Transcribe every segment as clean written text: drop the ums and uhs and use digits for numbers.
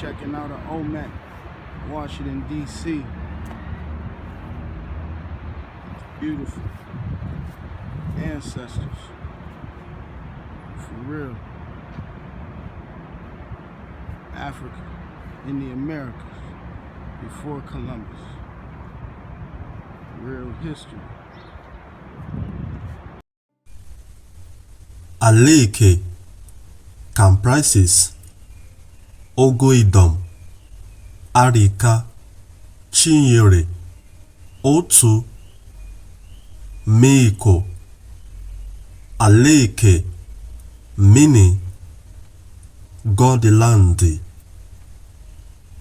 Checking out an OMEC, Washington, D.C. Beautiful. Ancestors. For real. Africa in the Americas before Columbus. Real history. ALAEKEH comprises OGU-NDOM, ARIKA, CHINYERE, OTU, MEIHIKO. ALAEKEH meaning God land.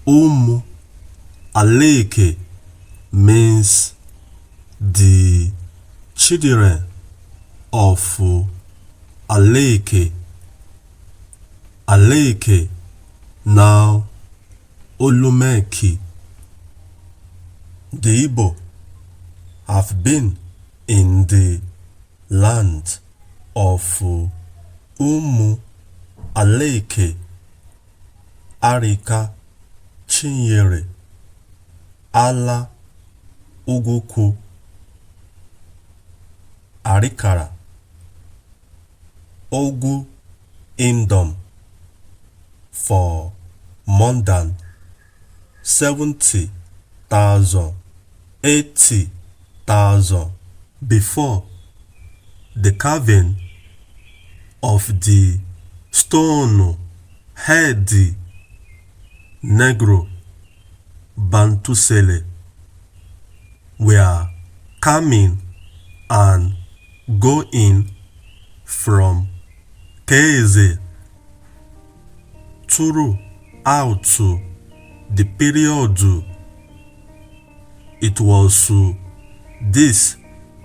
UMUALAEKEH means the children of ALAEKEH. ALAEKEH now OLUMEKI. The Igbo have been in the land of UMUALAEKEH, ARIKA, CHINYERE, ALA, UGUKU, ARIKA, OGU-NDOM for more than 70,000, 80,000 before the carving of the stone head Negro Bantusele were coming and going from Keze throughout the period. It was this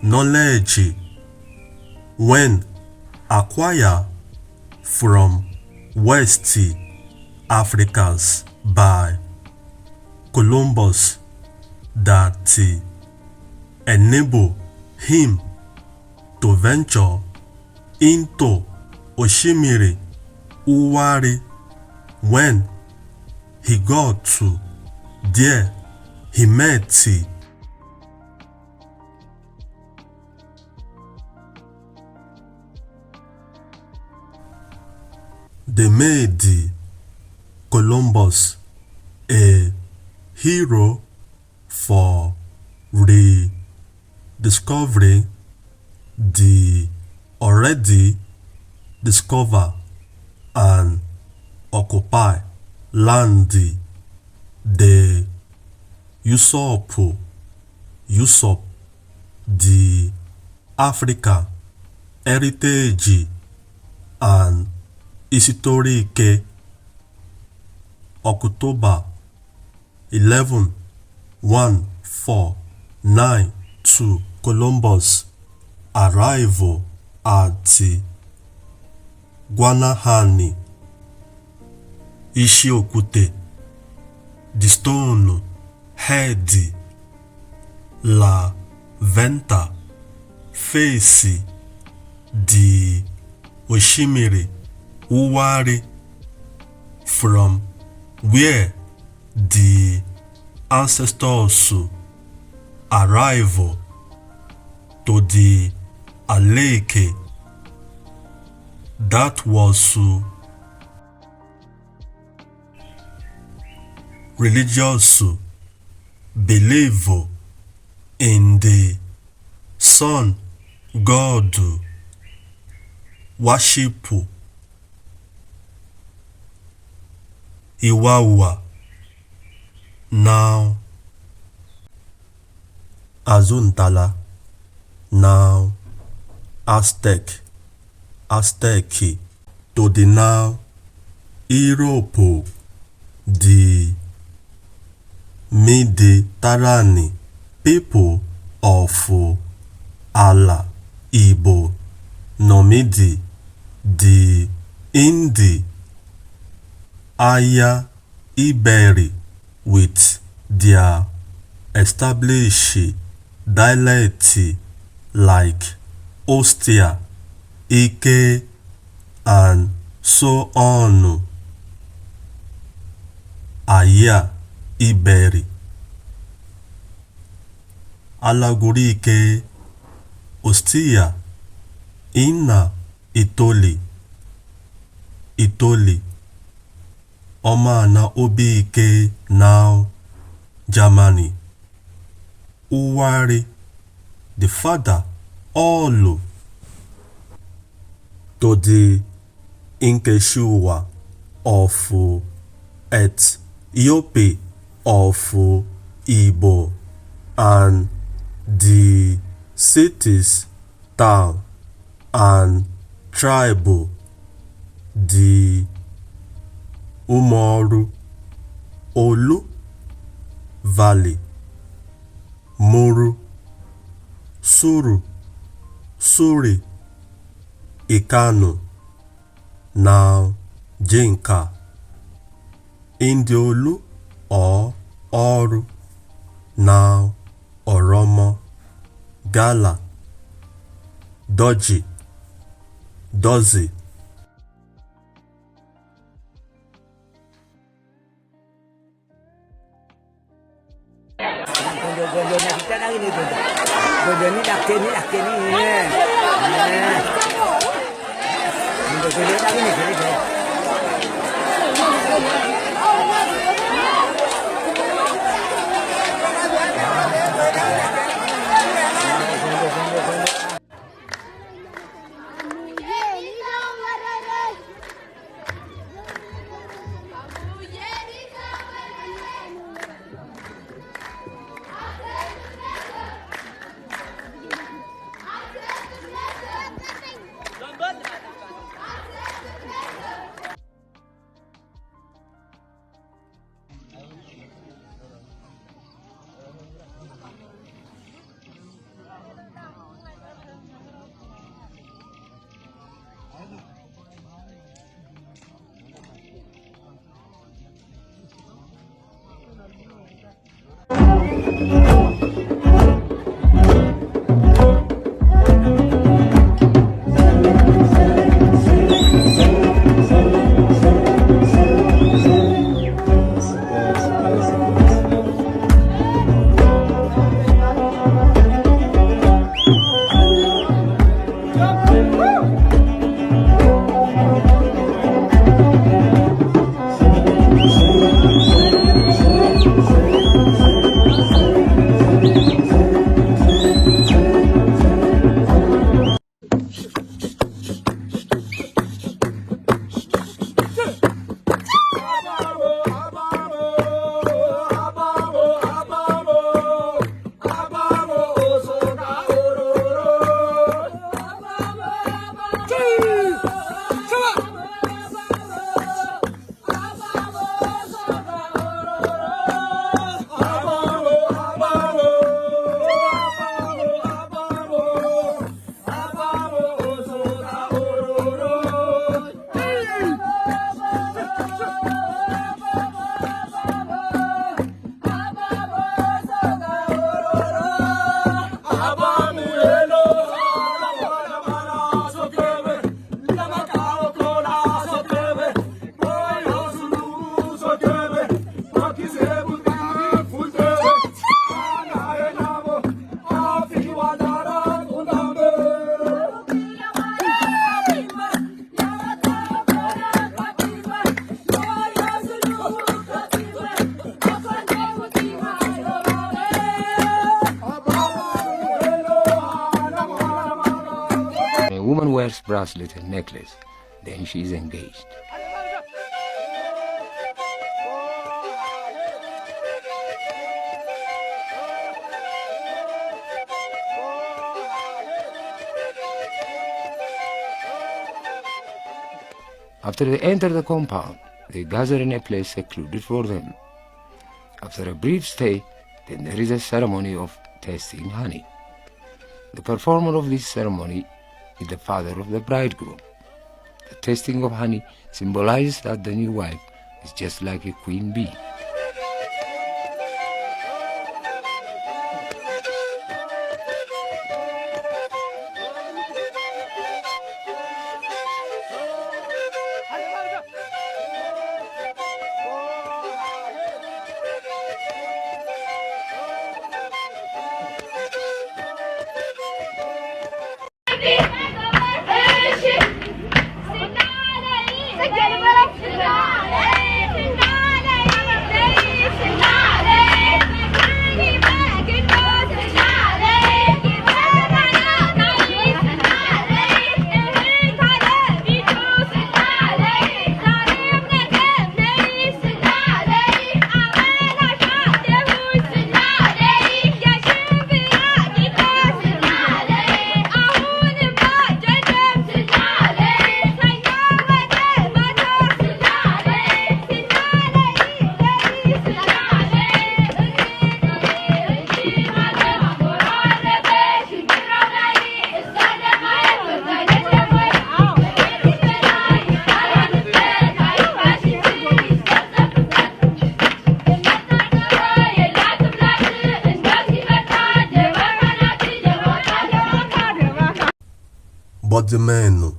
knowledge when acquired from West Africans by Columbus that enabled him to venture into Oshimiri Ouwarre. When he got to there, he met they made Columbus a hero for rediscovering the already discovered and occupied land. They usurp the African heritage and historic. October 11, 1492, Columbus arrival at Guanahani, Ishiokute, the stone head, La Venta, face the Oshimiri Ouwarre, from where the ancestors arrive to the ALAEKEH. That was religious belief in the sun god, worship Ouwarre. Now Azuntala, now Aztec to the now Europe, the Mediterranean people of Ala, Igbo, Nomidi, the Indi, Aya, Iberi, with their established dialect like Ostia, Ike, and so on. aya iberi alagurike ostia ina itoli omana obike now Germany. Ouwarre, the father Olu to the Inkeshua of Ethiopia of Igbo and the cities, town and tribe, the Umaru, Olu Valley, Muru, Suru, Suri, Ikano, now Jinka, Indiolu or Oru, now Oromo, Gala, Doji, Dozi. A woman wears bracelet and necklace, then she is engaged. After they enter the compound, they gather in a place secluded for them. After a brief stay, then there is a ceremony of tasting honey. The performer of this ceremony is the father of the bridegroom. The tasting of honey symbolizes that the new wife is just like a queen bee. Bodimenu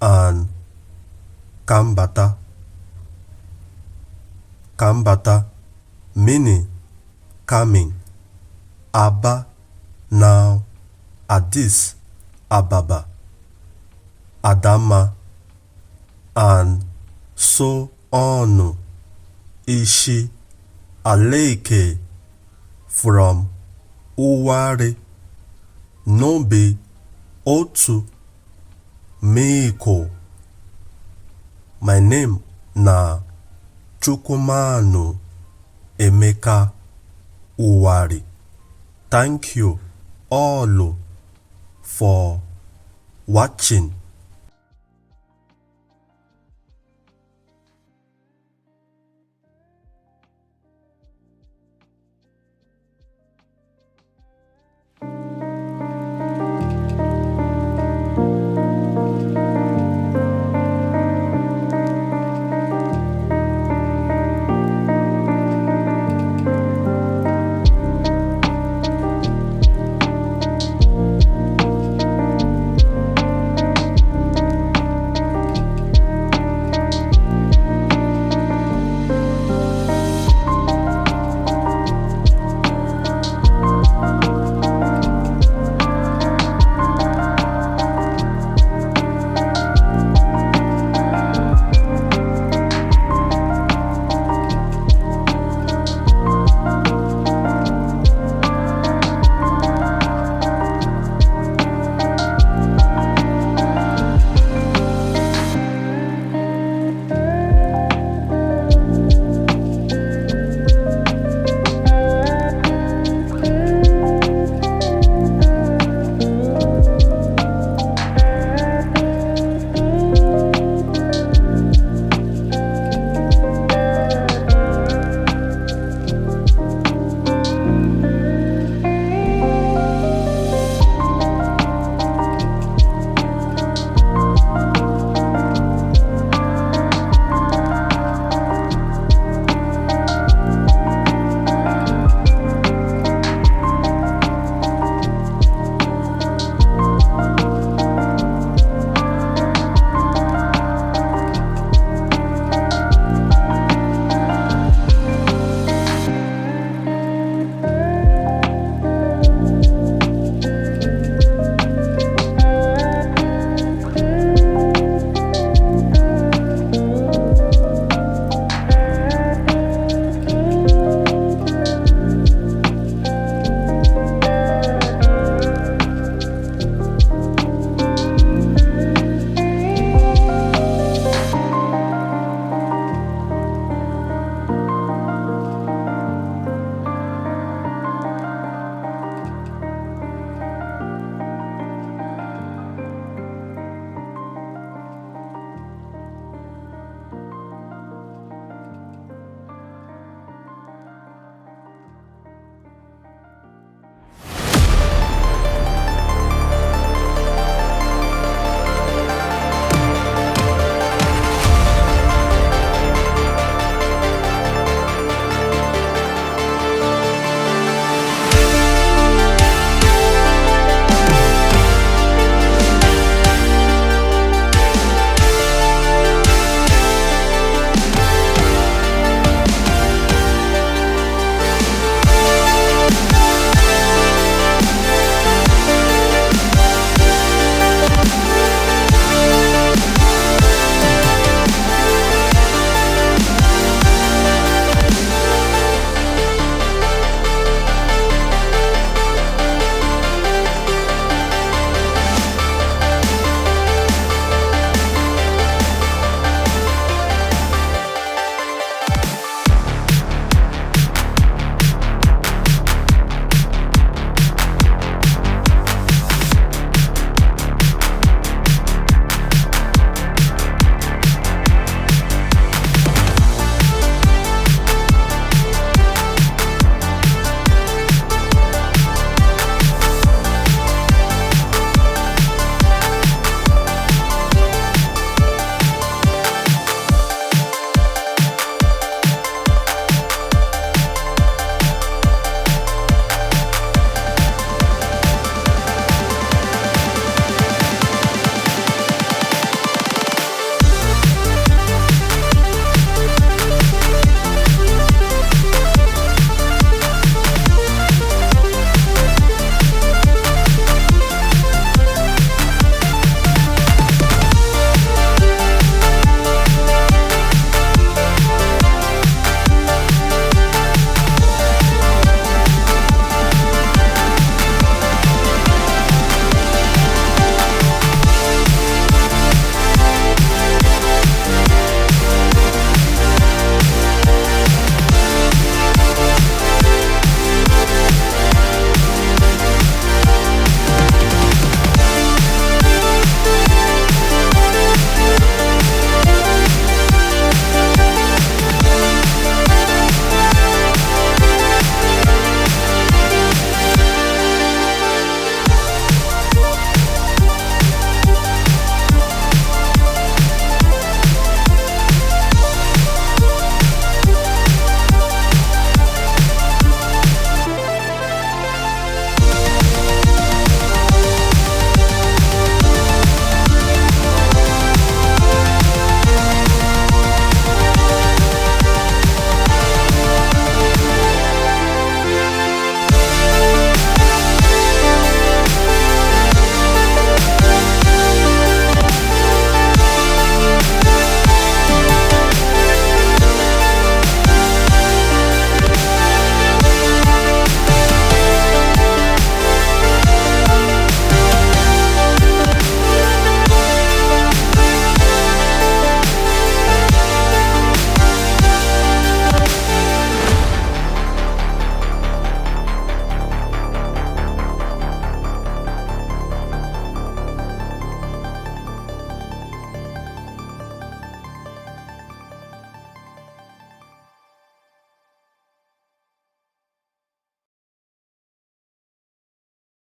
and Kambata. Kambata meaning coming. Aba now Addis Ababa. Adama and so on. Ishi ALAEKEH from Ouwarre. Nobe Otu MEIHIKO. My name na Chukwuma Emeka Ouwarre. Thank you all for watching.